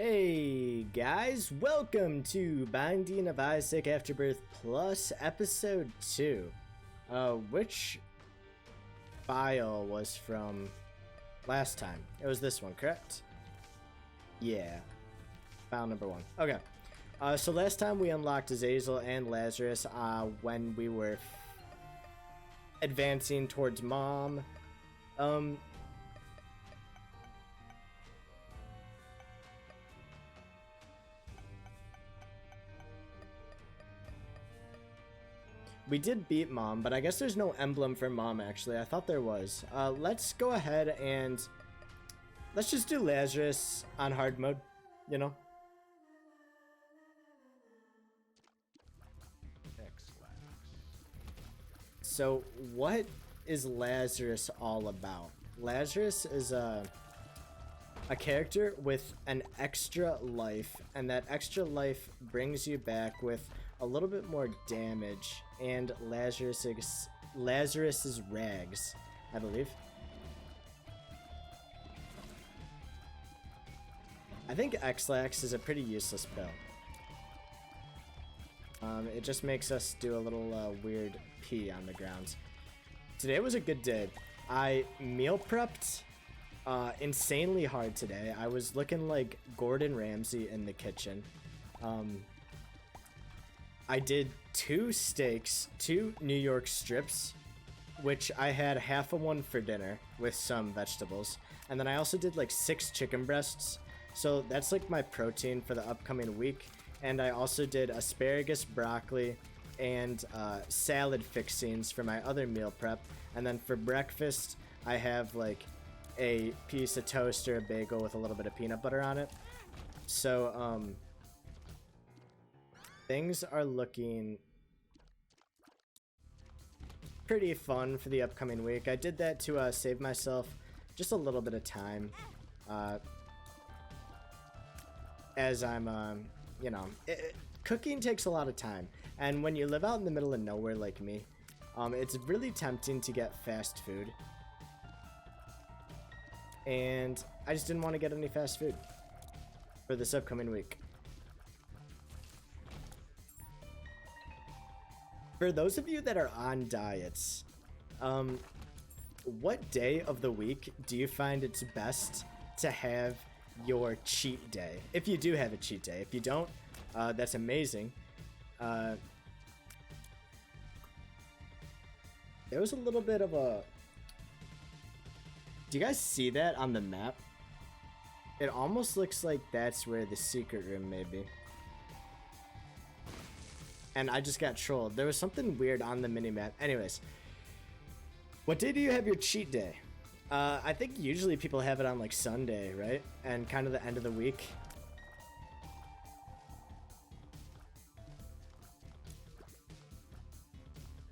Hey guys, welcome to Binding of Isaac Afterbirth Plus Episode 2. Which file was from last time? It was this one, correct? Yeah, file number 1. Okay, so last time we unlocked Azazel and Lazarus when we were advancing towards Mom. We did beat Mom, but I guess there's no emblem for Mom, actually. I thought there was. Let's go ahead and let's just do Lazarus on hard mode, you know? So, what is Lazarus all about? Lazarus is a character with an extra life, and that extra life brings you back with a little bit more damage and Lazarus's rags, I believe. I think X-Lax is a pretty useless build. It just makes us do a little weird pee on the ground. Today was a good day. I meal prepped insanely hard today. I was looking like Gordon Ramsay in the kitchen. I did 2 steaks, 2 New York strips, which I had half of one for dinner with some vegetables. And then I also did like 6 chicken breasts. So that's like my protein for the upcoming week. And I also did asparagus, broccoli, and salad fixings for my other meal prep. And then for breakfast, I have like a piece of toast or a bagel with a little bit of peanut butter on it. So, things are looking pretty fun for the upcoming week. I did that to save myself just a little bit of time, as I'm, you know, cooking takes a lot of time, and when you live out in the middle of nowhere like me, it's really tempting to get fast food, and I just didn't want to get any fast food for this upcoming week. For those of you that are on diets, what day of the week do you find it's best to have your cheat day? If you do have a cheat day. If you don't, that's amazing. There was a little bit of a... Do you guys see that on the map? It almost looks like that's where the secret room may be. And I just got trolled. There was something weird on the minimap. Anyways, what day do you have your cheat day? I think usually people have it on like Sunday, right? And kind of the end of the week.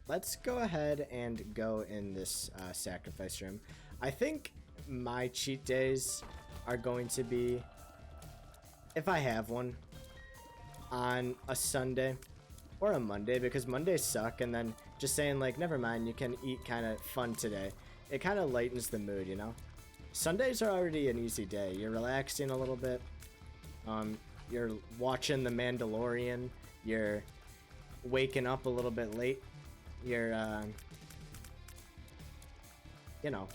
Let's go ahead and go in this sacrifice room. I think my cheat days are going to be, if I have one, on a Sunday or a Monday, because Mondays suck, and then just saying like, never mind, you can eat kind of fun today. It kind of lightens the mood, you know? Sundays are already an easy day. You're relaxing a little bit. You're watching The Mandalorian. You're waking up a little bit late. You're, you know,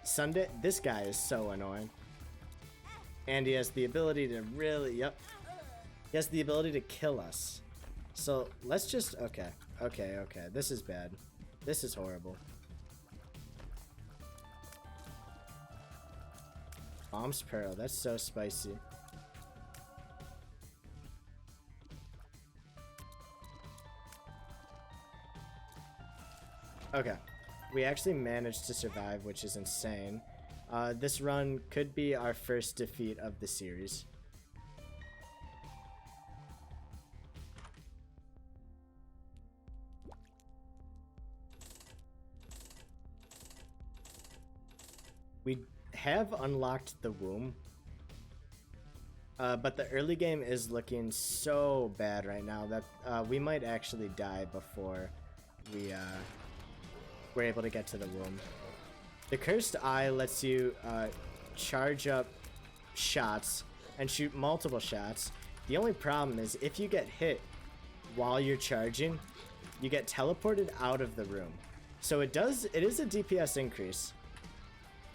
Sunday, this guy is so annoying. And he has the ability to really, he has the ability to kill us. So let's just, okay, this is bad. This is horrible. Bomb's Pearl, that's so spicy. Okay, we actually managed to survive, which is insane. This run could be our first defeat of the series. We have unlocked the womb, but the early game is looking so bad right now that we might actually die before we're able to get to the womb. The Cursed Eye lets you charge up shots and shoot multiple shots. The only problem is if you get hit while you're charging, you get teleported out of the room. So it is a DPS increase,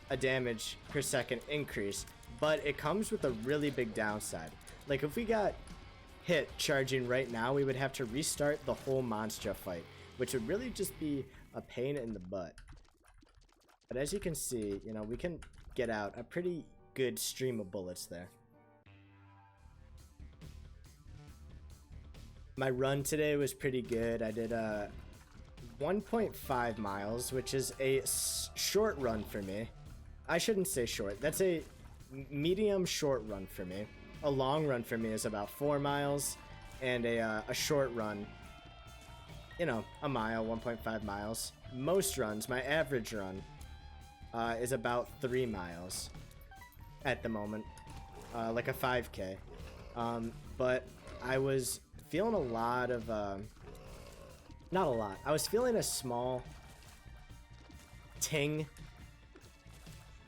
a damage per second increase, but it comes with a really big downside. Like if we got hit charging right now, we would have to restart the whole monster fight, which would really just be a pain in the butt. But as you can see, you know, we can get out a pretty good stream of bullets there. My run today was pretty good. I did 1.5 miles, which is a short run for me. I shouldn't say short. That's a medium short run for me. A long run for me is about 4 miles, and a short run, you know, a mile, 1.5 miles. Most runs, my average run, is about 3 miles at the moment, like a 5K. But I was feeling a lot of, not a lot. I was feeling a small ting,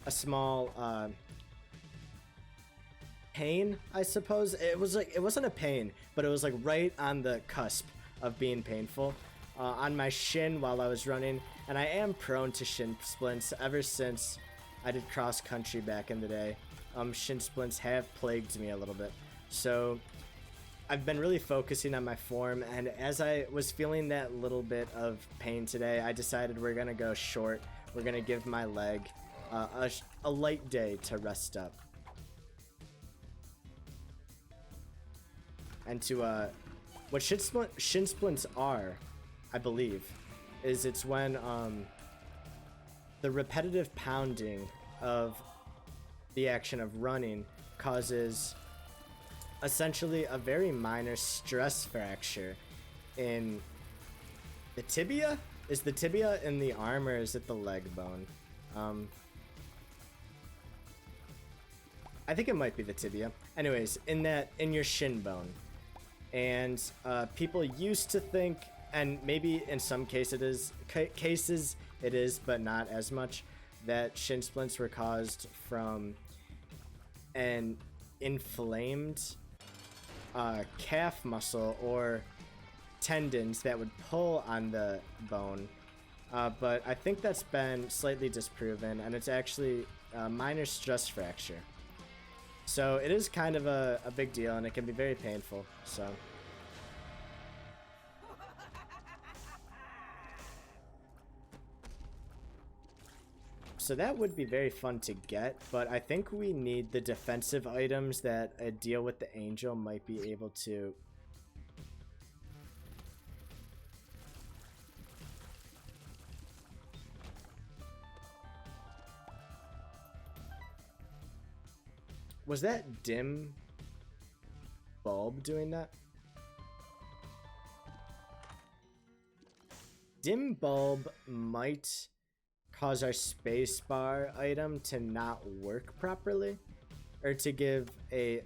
a small pain, I suppose. It was like, it wasn't a pain, but it was like right on the cusp of being painful on my shin while I was running. And I am prone to shin splints ever since I did cross country back in the day. Shin splints have plagued me a little bit. So I've been really focusing on my form, and as I was feeling that little bit of pain today, I decided we're gonna go short. We're gonna give my leg a light day to rest up. And to what shin splints are, I believe, is it's when the repetitive pounding of the action of running causes essentially a very minor stress fracture in the tibia. Is the tibia in the arm, or is it the leg bone? I think it might be the tibia. Anyways, in your shin bone. And people used to think, and maybe in some cases it is, but not as much, that shin splints were caused from an inflamed calf muscle or tendons that would pull on the bone. But I think that's been slightly disproven, and it's actually a minor stress fracture. So it is kind of a big deal, and it can be very painful. So that would be very fun to get, but I think we need the defensive items that a deal with the angel might be able to. Was that dim bulb doing that? Dim bulb might cause our spacebar item to not work properly, or to give a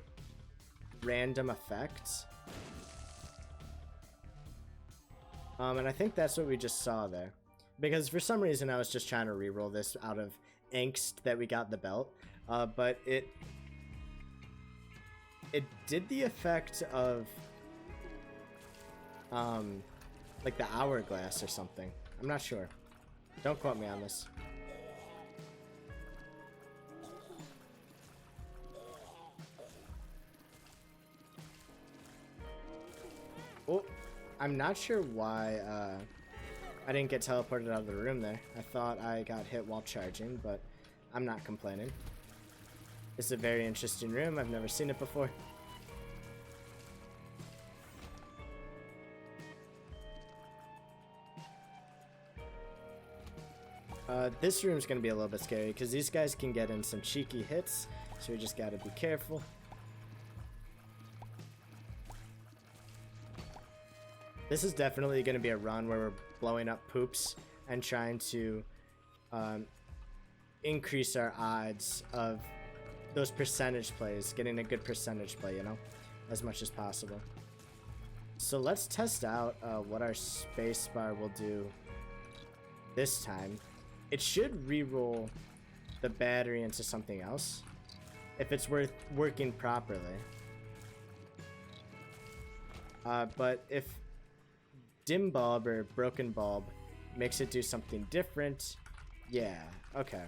random effect. And I think that's what we just saw there, because for some reason I was just trying to reroll this out of angst that we got the belt, but it did the effect of like the hourglass or something. I'm not sure. Don't quote me on this. Oh, I'm not sure why I didn't get teleported out of the room there. I thought I got hit while charging, but I'm not complaining. This is a very interesting room. I've never seen it before. This room's gonna be a little bit scary because these guys can get in some cheeky hits, so we just gotta be careful. This is definitely gonna be a run where we're blowing up poops and trying to increase our odds of those percentage plays, getting a good percentage play, you know, as much as possible. So let's test out what our spacebar will do this time. It should re-roll the battery into something else, if it's working properly. But if dim bulb or broken bulb makes it do something different, yeah, okay.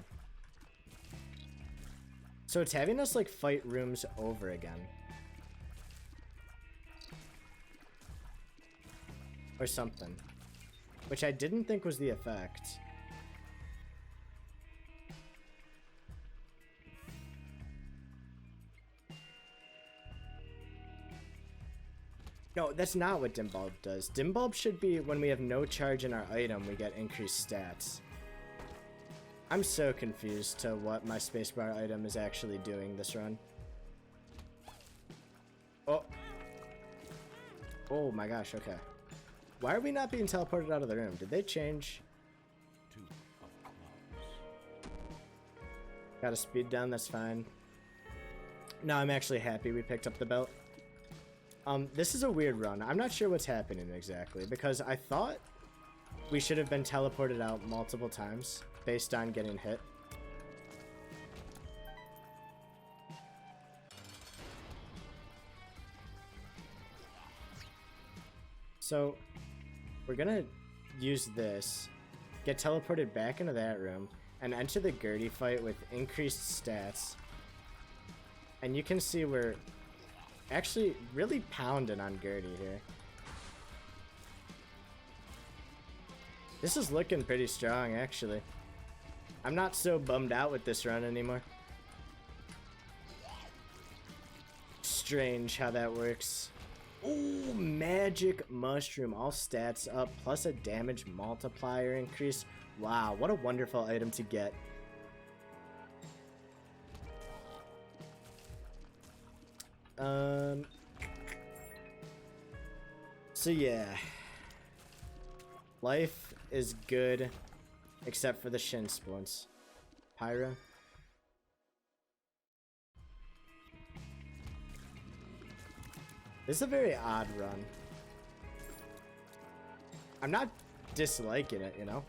So it's having us like fight rooms over again. Or something. Which I didn't think was the effect. No, that's not what dim bulb does. Dim bulb should be when we have no charge in our item, we get increased stats. I'm so confused to what my spacebar item is actually doing this run. Oh. Oh my gosh, okay. Why are we not being teleported out of the room? Did they change? Got a speed down, that's fine. No, I'm actually happy we picked up the belt. This is a weird run. I'm not sure what's happening exactly, because I thought we should have been teleported out multiple times based on getting hit. So we're gonna use this, get teleported back into that room, and enter the Gertie fight with increased stats. And you can see we're actually really pounding on Gertie here. This is looking pretty strong, actually. I'm not so bummed out with this run anymore. Strange how that works. Ooh, magic mushroom. All stats up, plus a damage multiplier increase. Wow, what a wonderful item to get. So yeah. Life is good, except for the shin splints. Pyro. This is a very odd run. I'm not disliking it, you know?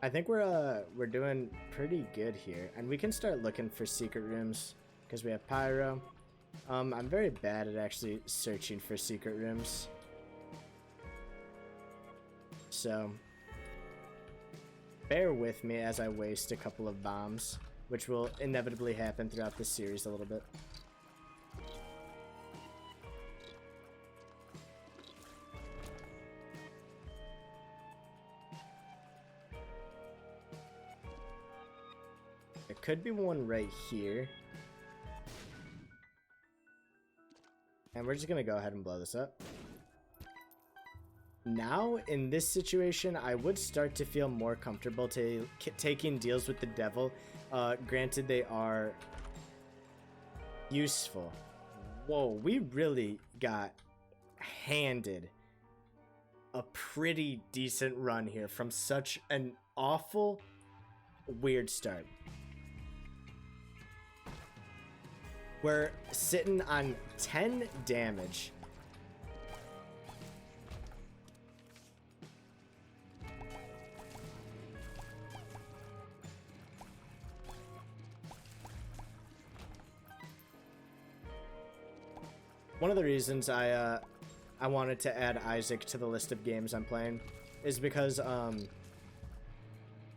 I think we're doing pretty good here, and we can start looking for secret rooms because we have pyro. I'm very bad at actually searching for secret rooms. So bear with me as I waste a couple of bombs, which will inevitably happen throughout this series a little bit. There could be one right here. And we're just gonna go ahead and blow this up. Now, in this situation, I would start to feel more comfortable taking deals with the devil. Granted, they are useful. Whoa, we really got handed a pretty decent run here from such an awful, weird start. We're sitting on 10 damage. One of the reasons I wanted to add Isaac to the list of games I'm playing is because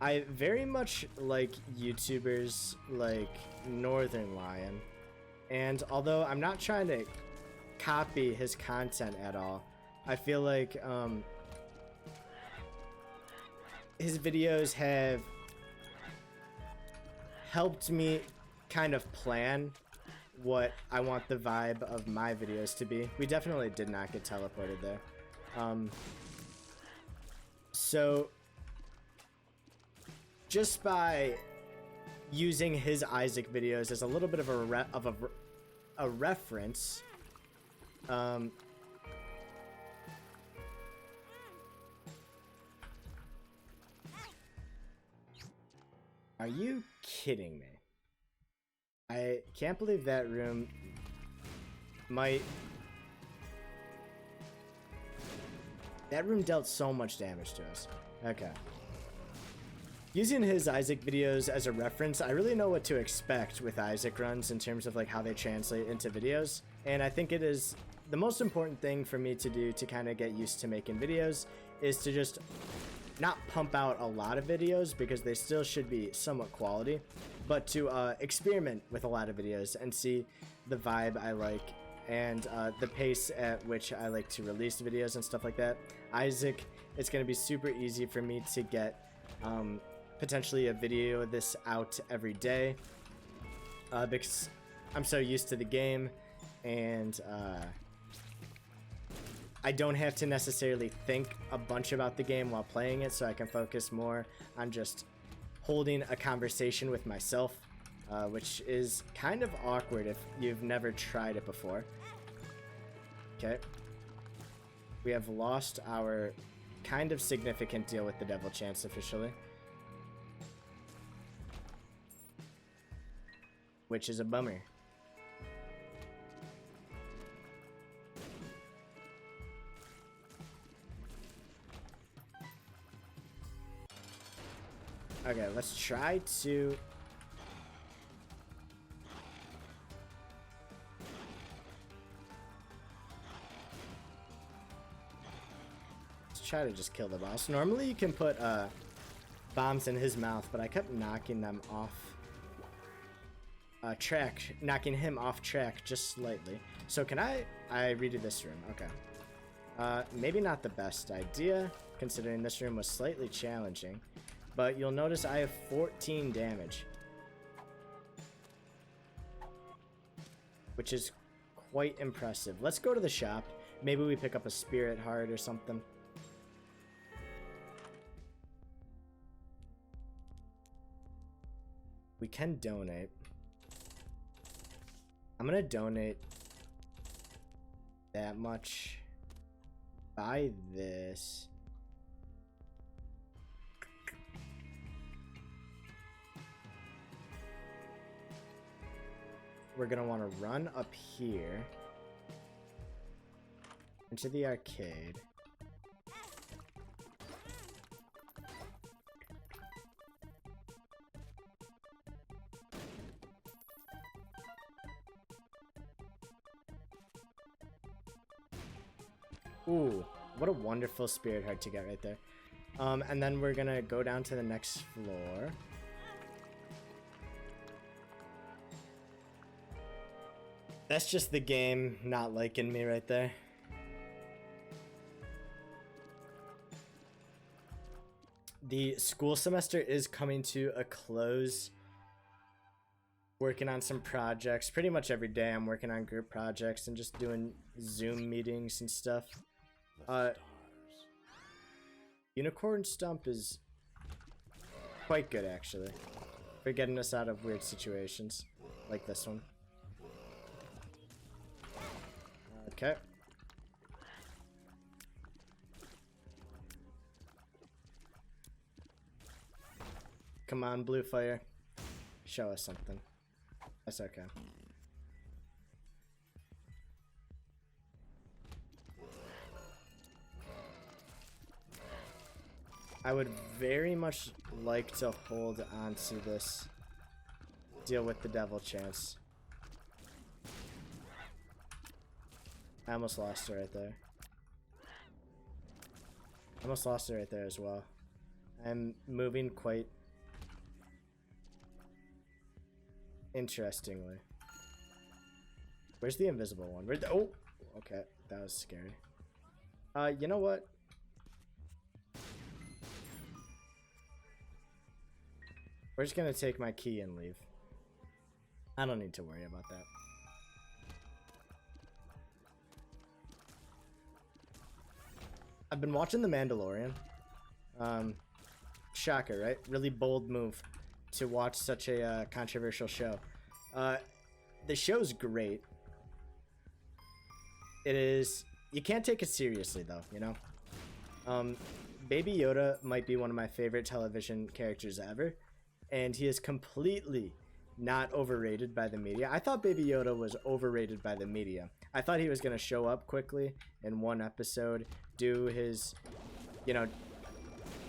I very much like YouTubers like Northern Lion. And although I'm not trying to copy his content at all, I feel like his videos have helped me kind of plan what I want the vibe of my videos to be. We definitely did not get teleported there. So just by using his Isaac videos as a little bit of a reference, are you kidding me? I can't believe that room might... That room dealt so much damage to us. Okay. using his Isaac videos as a reference, I really know what to expect with Isaac runs in terms of like how they translate into videos. And I think it is the most important thing for me to do to kind of get used to making videos is to just not pump out a lot of videos, because they still should be somewhat quality, but to experiment with a lot of videos and see the vibe I like and the pace at which I like to release videos and stuff like that. Isaac, it's going to be super easy for me to get potentially a video of this out every day because I'm so used to the game, and I don't have to necessarily think a bunch about the game while playing it, so I can focus more on just holding a conversation with myself, which is kind of awkward if you've never tried it before. Okay. We have lost our kind of significant deal with the Devil Chance officially, which is a bummer. Okay, let's try to... Let's try to just kill the boss. Normally you can put bombs in his mouth, but I kept knocking them off track, knocking him off track just slightly. So can I redo this room? Okay. Maybe not the best idea, considering this room was slightly challenging. But you'll notice I have 14 damage, which is quite impressive. Let's go to the shop. Maybe we pick up a spirit heart or something. We can donate. I'm gonna donate that much. Buy this. We're gonna want to run up here into the arcade. Ooh, what a wonderful spirit heart to get right there. And then we're gonna go down to the next floor. That's just the game not liking me right there. The school semester is coming to a close. Working on some projects. Pretty much every day I'm working on group projects and just doing Zoom meetings and stuff. Unicorn Stump is quite good actually for getting us out of weird situations like this one. Okay. Come on, Blue Fire. Show us something. That's okay. I would very much like to hold on to this deal with the Devil Chance. I almost lost her right there. I almost lost her right there as well. I'm moving quite interestingly. Where's the invisible one? Where'd the, oh! Okay, that was scary. You know what? We're just gonna take my key and leave. I don't need to worry about that. I've been watching The Mandalorian. Shocker, right? Really bold move to watch such a controversial show. The show's great. It is... You can't take it seriously, though, you know? Baby Yoda might be one of my favorite television characters ever. And he is completely not overrated by the media. I thought Baby Yoda was overrated by the media. I thought he was going to show up quickly in one episode, do his, you know,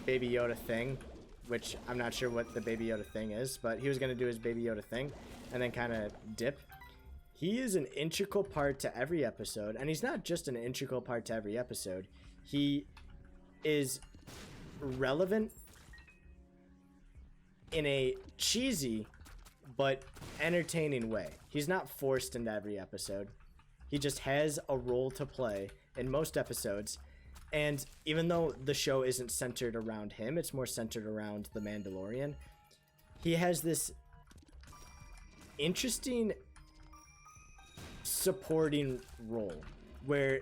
Baby Yoda thing, which I'm not sure what the Baby Yoda thing is, but he was going to do his Baby Yoda thing and then kind of dip. He is an integral part to every episode, and he's not just an integral part to every episode. He is relevant in a cheesy but entertaining way. He's not forced into every episode. He just has a role to play in most episodes. And even though the show isn't centered around him, it's more centered around the Mandalorian, he has this interesting supporting role where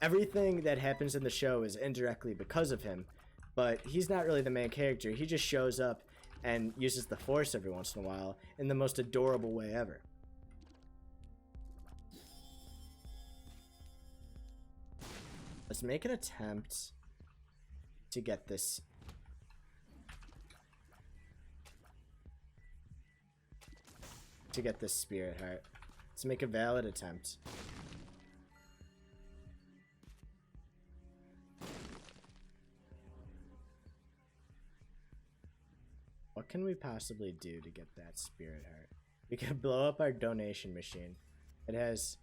everything that happens in the show is indirectly because of him, but he's not really the main character. He just shows up and uses the Force every once in a while in the most adorable way ever. Let's make an attempt to get this. To get this spirit heart. Let's make a valid attempt. What can we possibly do to get that spirit heart? We can blow up our donation machine. It has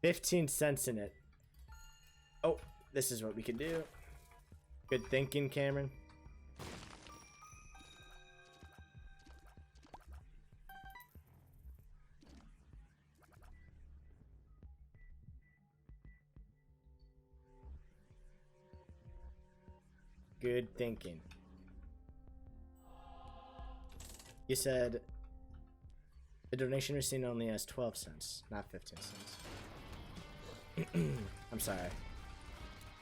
15 cents in it. Oh, this is what we can do. Good thinking, Cameron. Good thinking. You said the donation machine only has 12 cents, not 15 cents. I'm sorry.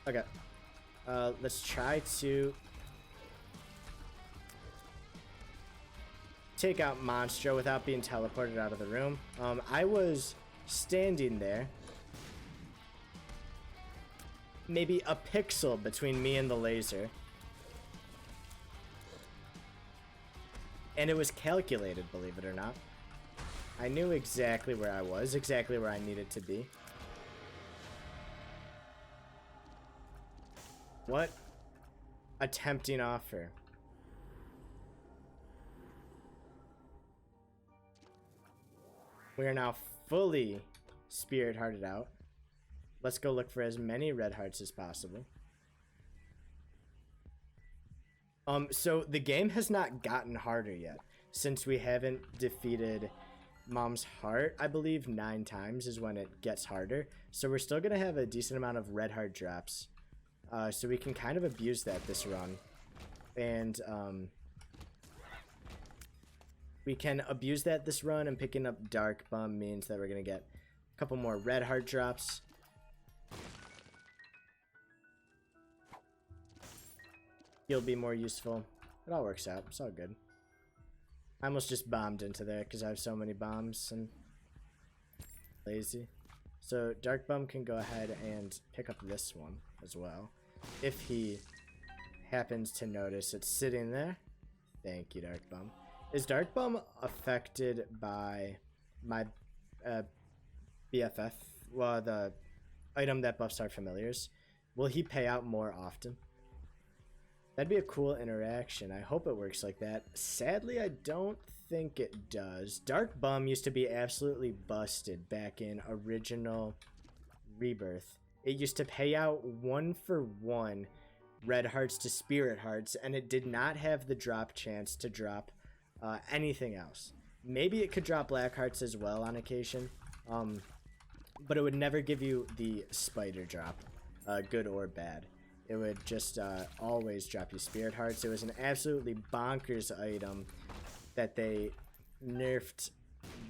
Okay. Let's try to take out Monstro without being teleported out of the room. I was standing there, maybe a pixel between me and the laser. And it was calculated, believe it or not. I knew exactly where I was, exactly where I needed to be. What a tempting offer. We are now fully spirit hearted out. Let's go look for as many red hearts as possible. So the game has not gotten harder yet, since we haven't defeated Mom's Heart. I believe 9 times is when it gets harder. So we're still gonna have a decent amount of red heart drops. So we can kind of abuse that this run. And we can abuse that this run, and picking up Dark Bum means that we're gonna get a couple more red heart drops. He'll be more useful. It all works out. It's all good. I almost just bombed into there because I have so many bombs and lazy. So Dark Bum can go ahead and pick up this one as well, if he happens to notice it's sitting there. Thank you, Dark Bum. Is Dark Bum affected by my BFF? Well, the item that buffs our familiars. Will he pay out more often? That'd be a cool interaction. I hope it works like that. Sadly, I don't think it does. Dark Bum used to be absolutely busted back in original Rebirth. It used to pay out 1-for-1 red hearts to spirit hearts, and it did not have the drop chance to drop anything else. Maybe it could drop black hearts as well on occasion, but it would never give you the spider drop, good or bad. It would just always drop you spirit hearts. It was an absolutely bonkers item that they nerfed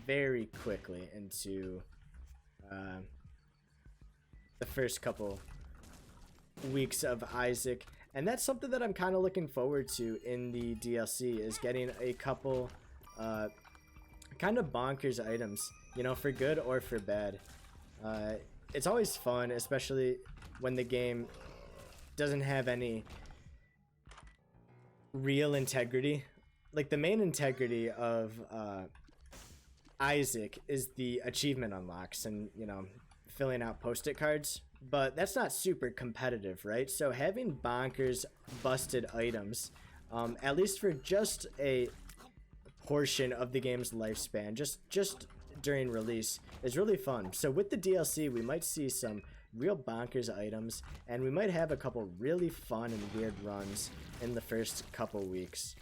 very quickly into the first couple weeks of Isaac. And that's something that I'm kind of looking forward to in the DLC, is getting a couple kind of bonkers items, you know, for good or for bad. It's always fun, especially when the game doesn't have any real integrity. Like, the main integrity of Isaac is the achievement unlocks, and, you know, filling out post-it cards, but that's not super competitive, right? So having bonkers busted items, at least for just a portion of the game's lifespan, just during release, is really fun. So with the DLC, we might see some real bonkers items, and we might have a couple really fun and weird runs in the first couple weeks.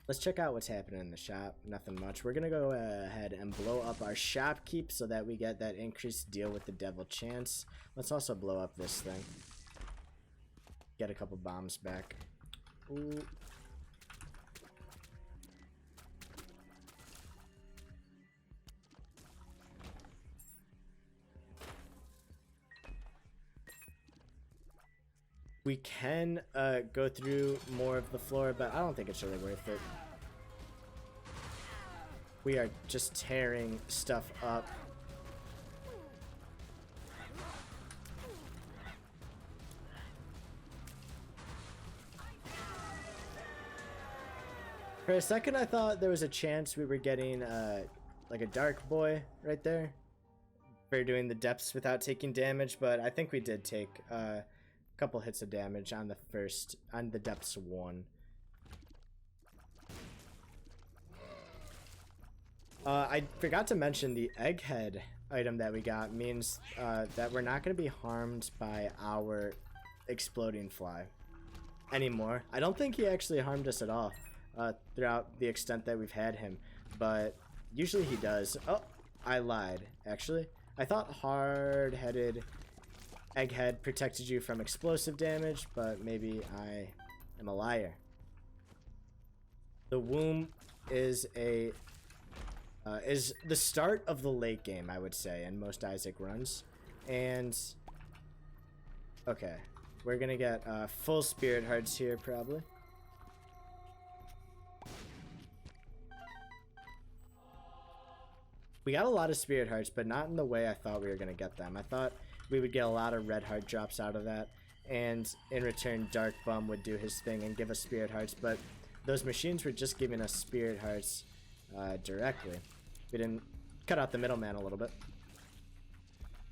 Let's check out what's happening in the shop. Nothing much. We're gonna go ahead and blow up our shopkeep so that we get that increased deal with the devil chance. Let's also blow up this thing. Get a couple bombs back. Ooh. We can go through more of the floor, but I don't think it's really worth it. We are just tearing stuff up. For a second, I thought there was a chance we were getting like a dark boy right there for doing the depths without taking damage, but I think we did take couple hits of damage on the depths 1. I forgot to mention the egghead item that we got means that we're not going to be harmed by our exploding fly anymore. I don't think he actually harmed us at all throughout the extent that we've had him, but usually he does. Oh, I lied, actually. I thought hard-headed egghead protected you from explosive damage, but maybe I am a liar. The womb is the start of the late game, I would say, in most Isaac runs. And okay, we're gonna get full spirit hearts here probably. We got a lot of spirit hearts, but not in the way I thought we were gonna get them. I thought we would get a lot of red heart drops out of that, and in return Dark Bum would do his thing and give us spirit hearts, but those machines were just giving us spirit hearts directly. We didn't cut out the middleman a little bit.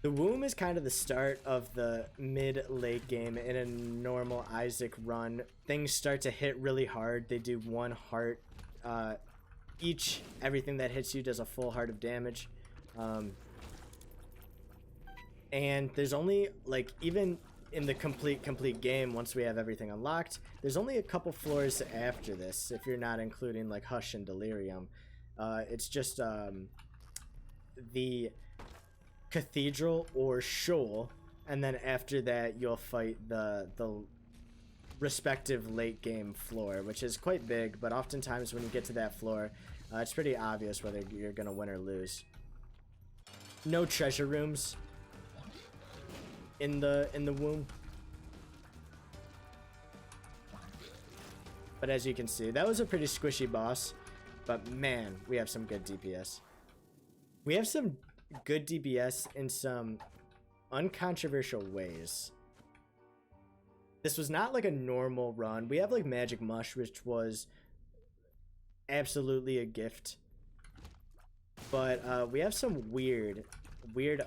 The womb is kind of the start of the mid-late game in a normal Isaac run. Things start to hit really hard. They do 1 heart each. Everything that hits you does a full heart of damage. And there's only, like, even in the complete game, once we have everything unlocked, there's only a couple floors after this, if you're not including, like, Hush and Delirium. It's just the Cathedral or Shoal, and then after that you'll fight the respective late game floor, which is quite big, but oftentimes when you get to that floor, it's pretty obvious whether you're gonna win or lose. No treasure rooms in the womb, but as you can see, that was a pretty squishy boss. But man, we have some good DPS. We have some good DPS in some uncontroversial ways. This was not like a normal run. We have like Magic Mush, which was absolutely a gift, but we have some weird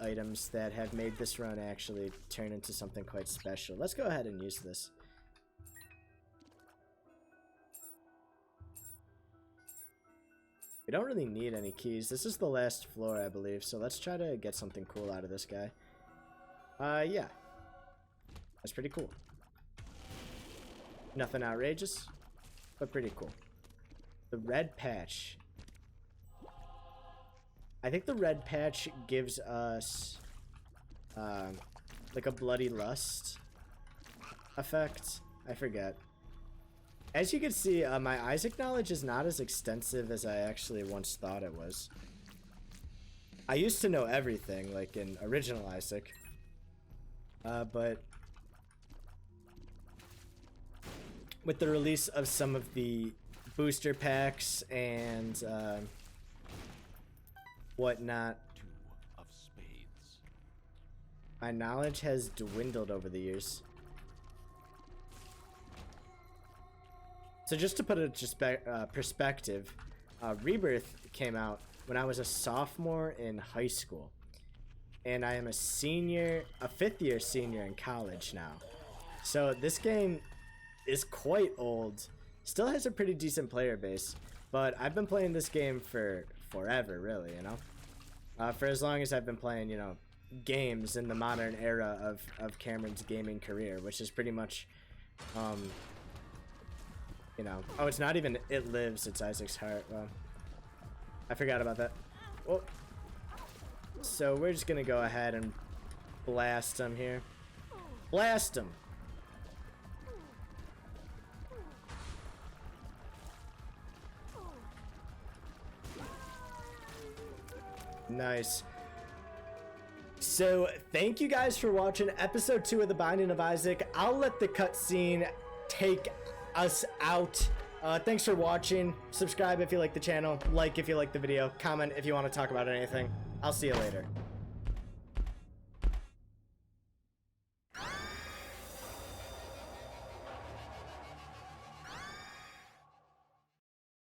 items that have made this run actually turn into something quite special. Let's go ahead and use this. We don't really need any keys. This is the last floor, I believe, so let's try to get something cool out of this guy. Yeah. That's pretty cool. Nothing outrageous, but pretty cool. The red patch. I think the red patch gives us like a bloody lust effect. I forget. As you can see, my Isaac knowledge is not as extensive as I actually once thought it was. I used to know everything, like in original Isaac, but with the release of some of the booster packs and whatnot, my knowledge has dwindled over the years. So just to put it in perspective, Rebirth came out when I was a sophomore in high school, and I am a fifth year senior in college now. So this game is quite old, still has a pretty decent player base, but I've been playing this game for forever, really, you know? For as long as I've been playing, you know, games in the modern era of Cameron's gaming career, which is pretty much, you know, oh, it's not even It Lives, it's Isaac's Heart. Well, I forgot about that. Well, so we're just gonna go ahead and blast him here. Blast him! Nice. So, thank you guys for watching episode 2 of The Binding of Isaac. I'll let the cutscene take us out. Thanks for watching. Subscribe if you like the channel. Like if you like the video. Comment if you want to talk about anything. I'll see you later.